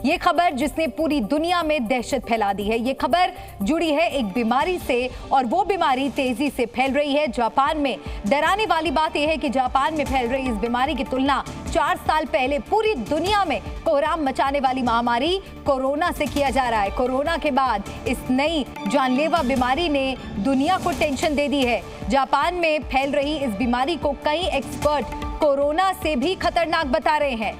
ये खबर जिसने पूरी दुनिया में दहशत फैला दी है। ये खबर जुड़ी है एक बीमारी से और वो बीमारी तेजी से फैल रही है जापान में। डराने वाली बात यह है कि जापान में फैल रही इस बीमारी की तुलना 4 साल पहले पूरी दुनिया में कोहराम मचाने वाली महामारी कोरोना से किया जा रहा है। कोरोना के बाद इस नई जानलेवा बीमारी ने दुनिया को टेंशन दे दी है। जापान में फैल रही इस बीमारी को कई एक्सपर्ट कोरोना से भी खतरनाक बता रहे हैं।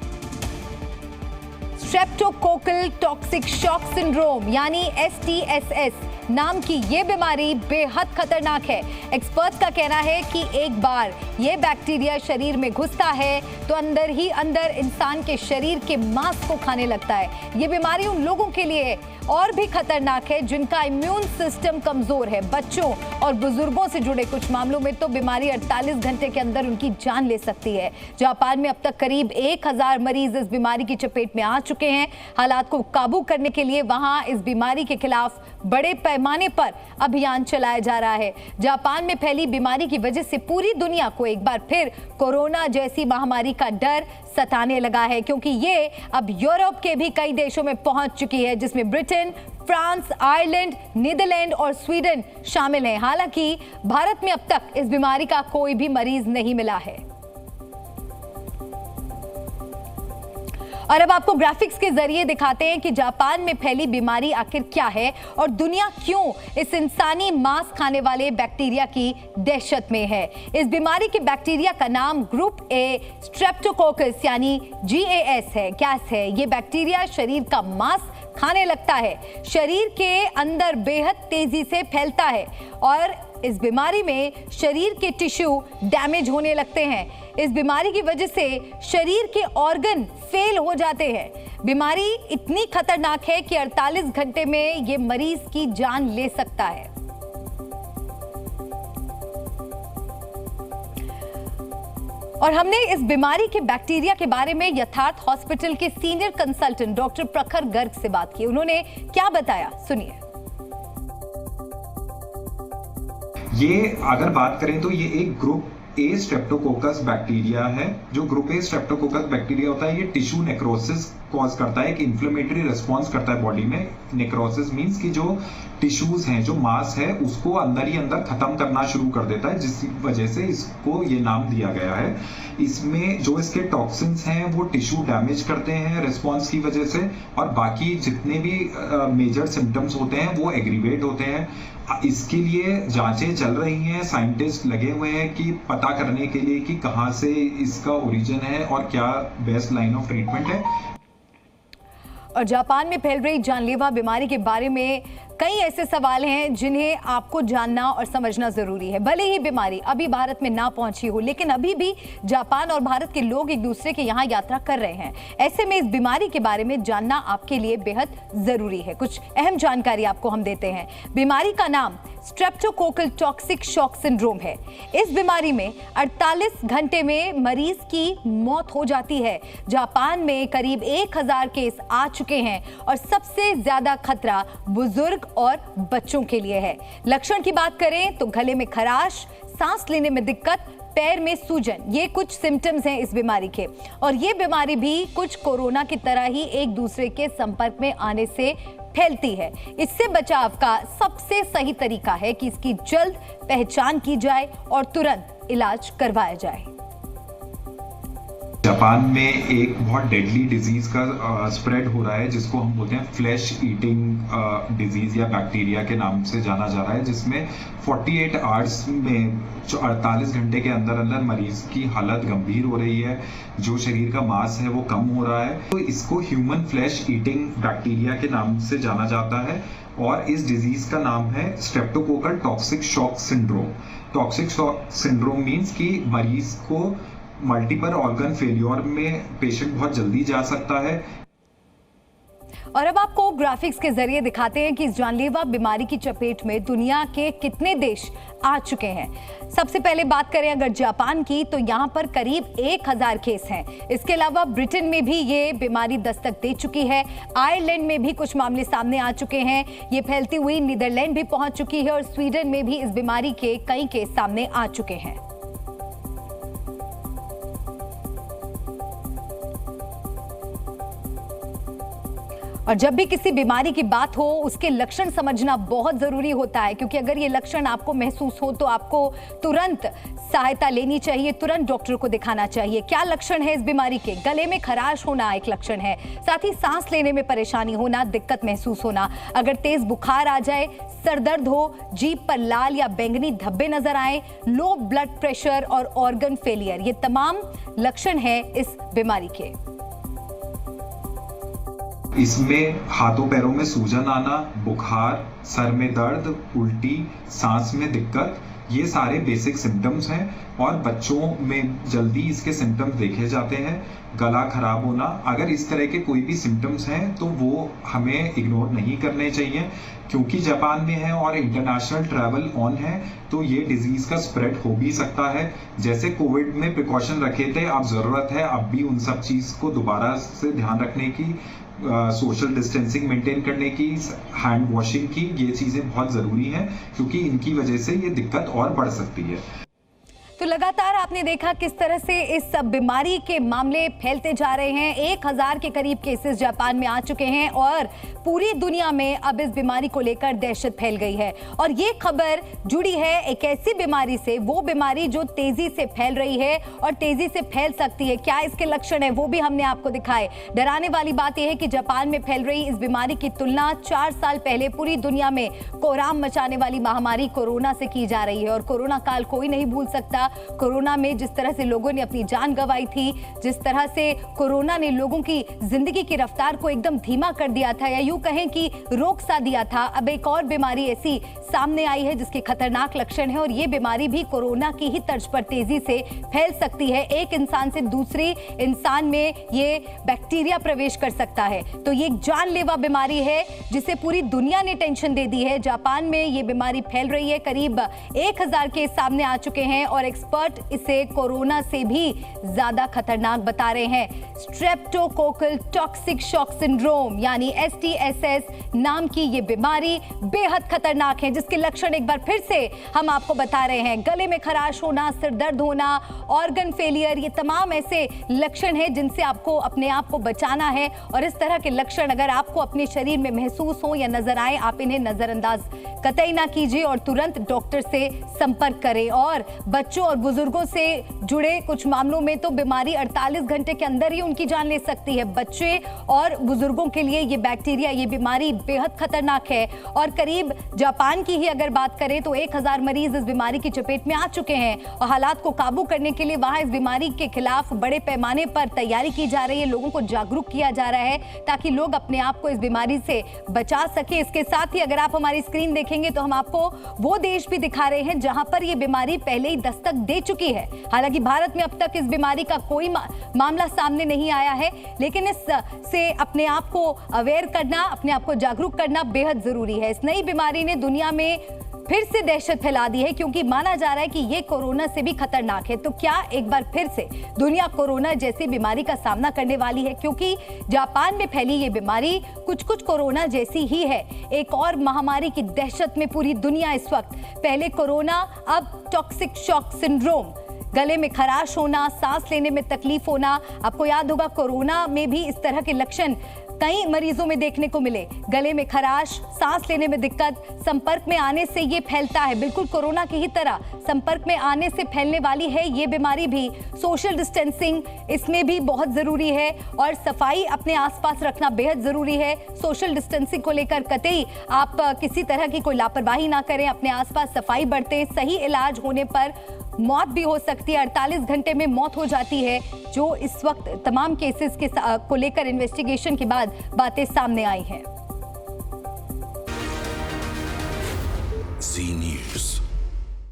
स्ट्रेप्टोकोकल टॉक्सिक शॉक सिंड्रोम यानी STSS नाम की ये बीमारी बेहद खतरनाक है। एक्सपर्ट्स का कहना है कि एक बार ये बैक्टीरिया शरीर में घुसता है तो अंदर ही अंदर इंसान के शरीर के मांस को खाने लगता है। ये बीमारी उन लोगों के लिए और भी खतरनाक है जिनका इम्यून सिस्टम कमजोर है। बच्चों और बुजुर्गों से जुड़े कुछ मामलों में तो बीमारी 48 घंटे के अंदर उनकी जान ले सकती है। जापान में अब तक करीब 1000 मरीज इस बीमारी की चपेट में आ चुके हैं। हालात को काबू करने के लिए वहां इस बीमारी के खिलाफ बड़े पैमाने पर अभियान चलाया जा रहा है। जापान में फैली बीमारी की वजह से पूरी दुनिया को एक बार फिर कोरोना जैसी महामारी का डर सताने लगा है, क्योंकि ये अब यूरोप के भी कई देशों में पहुंच चुकी है, जिसमें ब्रिटेन, फ्रांस, आयरलैंड, नीदरलैंड और स्वीडन शामिल हैं। हालांकि भारत में अब तक इस बीमारी का कोई भी मरीज नहीं मिला है। और अब आपको ग्राफिक्स के जरिए दिखाते हैं कि जापान में फैली बीमारी आखिर क्या है और दुनिया क्यों इस इंसानी मांस खाने वाले बैक्टीरिया की दहशत में है। इस बीमारी के बैक्टीरिया का नाम ग्रुप ए स्ट्रेप्टोकोकस यानी GAS है, गैस है। ये बैक्टीरिया शरीर का मांस खाने लगता है, शरीर के अंदर बेहद तेजी से फैलता है और इस बीमारी में शरीर के टिश्यू डैमेज होने लगते हैं। इस बीमारी की वजह से शरीर के ऑर्गन फेल हो जाते हैं। बीमारी इतनी खतरनाक है कि 48 घंटे में ये मरीज की जान ले सकता है। और हमने इस बीमारी के बैक्टीरिया के बारे में यथार्थ हॉस्पिटल के सीनियर कंसल्टेंट डॉक्टर प्रखर गर्ग से बात की। उन्होंने क्या बताया, सुनिए। ये अगर बात करें तो ये एक ग्रुप ए स्ट्रेप्टोकोकस बैक्टीरिया है। जो ग्रुप ए स्ट्रेप्टोकोकस बैक्टीरिया होता है ये टिश्यू नेक्रोसिस कॉज करता है, एक इन्फ्लेमेटरी रिस्पॉन्स करता है बॉडी में। नेक्रोसिस मींस कि जो टिश्यूज हैं, जो मांस है, उसको अंदर ही अंदर खत्म करना शुरू कर देता है, जिस वजह से इसको ये नाम दिया गया है। इसमें जो इसके टॉक्सिन्स हैं वो टिश्यू डैमेज करते हैं रिस्पॉन्स की वजह से, और बाकी जितने भी मेजर सिम्टम्स होते हैं वो एग्रीवेट होते हैं। इसके लिए जांचें चल रही हैं, साइंटिस्ट लगे हुए हैं कि पता करने के लिए कि कहां से इसका ओरिजिन है और क्या बेस्ट लाइन ऑफ ट्रीटमेंट है। और जापान में फैल रही जानलेवा बीमारी के बारे में कई ऐसे सवाल हैं जिन्हें आपको जानना और समझना जरूरी है। भले ही बीमारी अभी भारत में ना पहुंची हो, लेकिन अभी भी जापान और भारत के लोग एक दूसरे के यहाँ यात्रा कर रहे हैं। ऐसे में इस बीमारी के बारे में जानना आपके लिए बेहद जरूरी है। कुछ अहम जानकारी आपको हम देते हैं। बीमारी का नाम स्ट्रेप्टोकोकल टॉक्सिक शॉक सिंड्रोम है। इस बीमारी में 48 घंटे में मरीज की मौत हो जाती है। जापान में करीब 1000 केस आ चुके हैं और सबसे ज्यादा खतरा बुजुर्ग और बच्चों के लिए है। लक्षण की बात करें तो गले में खराश, सांस लेने में दिक्कत, पैर में सूजन, ये कुछ सिम्टम्स हैं इस बीमारी के। और ये बीमारी भी कुछ कोरोना की तरह ही एक दूसरे के संपर्क में आने से फैलती है। इससे बचाव का सबसे सही तरीका है कि इसकी जल्द पहचान की जाए और तुरंत इलाज करवाया जाए। जापान में एक बहुत डेडली डिजीज का स्प्रेड हो रहा है, जिसको हम बोलते हैं फ्लैश ईटिंग डिजीज या बैक्टीरिया के नाम से जाना जा रहा है, जिसमें 48 आवर्स में 48 घंटे के अंदर अंदर मरीज की हालत गंभीर हो रही है, जो शरीर का मांस है वो कम हो रहा है। तो इसको ह्यूमन फ्लैश ईटिंग बैक्टीरिया के नाम से जाना जाता है और इस डिजीज का नाम है streptococcal toxic shock syndrome. Toxic shock syndrome means कि मरीज को मल्टीपल ऑर्गन फेलियर में पेशेंट बहुत जल्दी जा सकता है। और अब आपको ग्राफिक्स के जरिए दिखाते हैं कि इस जानलेवा बीमारी की चपेट में दुनिया के कितने देश आ चुके हैं। सबसे पहले बात करें अगर जापान की, तो यहाँ पर करीब 1000 केस हैं। इसके अलावा ब्रिटेन में भी ये बीमारी दस्तक दे चुकी है। आयरलैंड में भी कुछ मामले सामने आ चुके हैं। ये फैलती हुई नीदरलैंड भी पहुंच चुकी है और स्वीडन में भी इस बीमारी के कई केस सामने आ चुके हैं। और जब भी किसी बीमारी की बात हो उसके लक्षण समझना बहुत जरूरी होता है, क्योंकि अगर ये लक्षण आपको महसूस हो तो आपको तुरंत सहायता लेनी चाहिए, तुरंत डॉक्टर को दिखाना चाहिए। क्या लक्षण है इस बीमारी के? गले में खराश होना एक लक्षण है, साथ ही सांस लेने में परेशानी होना, दिक्कत महसूस होना, अगर तेज बुखार आ जाए, सरदर्द हो, जीभ पर लाल या बैंगनी धब्बे नजर आए, लो ब्लड प्रेशर और ऑर्गन फेलियर, ये तमाम लक्षण है इस बीमारी के। इसमें हाथों पैरों में सूजन आना, बुखार, सर में दर्द, उल्टी, सांस में दिक्कत, ये सारे बेसिक सिम्टम्स हैं और बच्चों में जल्दी इसके सिम्टम्स देखे जाते हैं। गला खराब होना, अगर इस तरह के कोई भी सिम्टम्स हैं तो वो हमें इग्नोर नहीं करने चाहिए, क्योंकि जापान में है और इंटरनेशनल ट्रैवल ऑन है तो ये डिजीज का स्प्रेड हो भी सकता है। जैसे कोविड में प्रिकॉशन रखे थे, अब जरूरत है अब भी उन सब चीज को दोबारा से ध्यान रखने की, सोशल डिस्टेंसिंग मेंटेन करने की, हैंड वॉशिंग की, ये चीजें बहुत जरूरी हैं क्योंकि इनकी वजह से ये दिक्कत और बढ़ सकती है। तो लगातार आपने देखा किस तरह से इस बीमारी के मामले फैलते जा रहे हैं। 1000 के करीब केसेस जापान में आ चुके हैं और पूरी दुनिया में अब इस बीमारी को लेकर दहशत फैल गई है। और ये खबर जुड़ी है एक ऐसी बीमारी से, वो बीमारी जो तेजी से फैल रही है और तेजी से फैल सकती है। क्या इसके लक्षण है वो भी हमने आपको दिखाए। डराने वाली बात यह है कि जापान में फैल रही इस बीमारी की तुलना 4 साल पहले पूरी दुनिया में कोहराम मचाने वाली महामारी कोरोना से की जा रही है। और कोरोना काल कोई नहीं भूल सकता। कोरोना में जिस तरह से लोगों ने अपनी जान गंवाई थी, जिस तरह से कोरोना ने लोगों की जिंदगी की रफ्तार को एकदम धीमा कर दिया था, या यूं कहें कि रोक सा दिया था। अब एक और बीमारी ऐसी सामने आई है जिसके खतरनाक लक्षण है और ये बीमारी भी कोरोना की ही तर्ज पर तेजी से फैल सकती है। एक इंसान से दूसरे इंसान में ये बैक्टीरिया प्रवेश कर सकता है। तो ये एक जानलेवा बीमारी है जिसे पूरी दुनिया ने टेंशन दे दी है। जापान में ये बीमारी फैल रही है, करीब 1000 केस सामने आ चुके हैं और एक्सपर्ट इसे कोरोना से भी ज्यादा खतरनाक बता रहे हैं। स्ट्रेप्टोकोकल टॉक्सिक शॉक सिंड्रोम यानी STSS नाम की ये बीमारी बेहद खतरनाक है, जिसके लक्षण एक बार फिर से हम आपको बता रहे हैं। गले में खराश होना, सिर दर्द होना, ऑर्गन फेलियर, ये तमाम ऐसे लक्षण हैं जिनसे आपको अपने आप को बचाना है। और इस तरह के लक्षण अगर आपको अपने शरीर में महसूस हो या नजर आए, आप इन्हें नजरअंदाज कतई ना कीजिए और तुरंत डॉक्टर से संपर्क करें। और बच्चों और बुजुर्गों से जुड़े कुछ मामलों में तो बीमारी 48 घंटे के अंदर ही उनकी जान ले सकती है। बच्चे और बुजुर्गों के लिए ये बैक्टीरिया, ये बीमारी बेहद खतरनाक है। और करीब जापान की ही अगर बात करें तो 1000 मरीज इस बीमारी की चपेट में आ चुके हैं और हालात को काबू करने के लिए वहां इस बीमारी के खिलाफ बड़े पैमाने पर तैयारी की जा रही है। लोगों को जागरूक किया जा रहा है ताकि लोग अपने आप को इस बीमारी से बचा सके। इसके साथ ही अगर आप हमारी स्क्रीन देखेंगे तो हम आपको वो देश भी दिखा रहे हैं जहां पर यह बीमारी पहले ही दस्तक दे चुकी है। हालांकि भारत में अब तक इस बीमारी का कोई मामला सामने नहीं आया है, लेकिन इससे अपने आप को अवेयर करना, अपने आप को जागरूक करना बेहद जरूरी है। इस नई बीमारी ने दुनिया में फिर से दहशत फैला दी है क्योंकि माना जा रहा है कि ये कोरोना से भी खतरनाक है। तो क्या एक बार फिर से दुनिया कोरोना जैसी बीमारी का सामना करने वाली है? क्योंकि जापान में फैली ये बीमारी कुछ कोरोना जैसी ही है। एक और महामारी की दहशत में पूरी दुनिया इस वक्त। पहले कोरोना, अब टॉक्सिक शॉक सिंड्रोम, गले में खराश होना, सांस लेने में तकलीफ होना। आपको याद होगा कोरोना में भी इस तरह के लक्षण कई मरीजों में देखने को मिले। गले में खराश, सांस लेने में दिक्कत, संपर्क में आने से ये फैलता है। बिल्कुल कोरोना की ही तरह संपर्क में आने से फैलने वाली है ये बीमारी भी। सोशल डिस्टेंसिंग इसमें भी बहुत जरूरी है और सफाई अपने आसपास रखना बेहद जरूरी है। सोशल डिस्टेंसिंग को लेकर कतई आप किसी तरह की कोई लापरवाही ना करें, अपने आसपास सफाई बरतें। सही इलाज होने पर मौत भी हो सकती है, 48 घंटे में मौत हो जाती है, जो इस वक्त तमाम केसेस को लेकर इन्वेस्टिगेशन के बाद बातें सामने आई हैं। Zee News।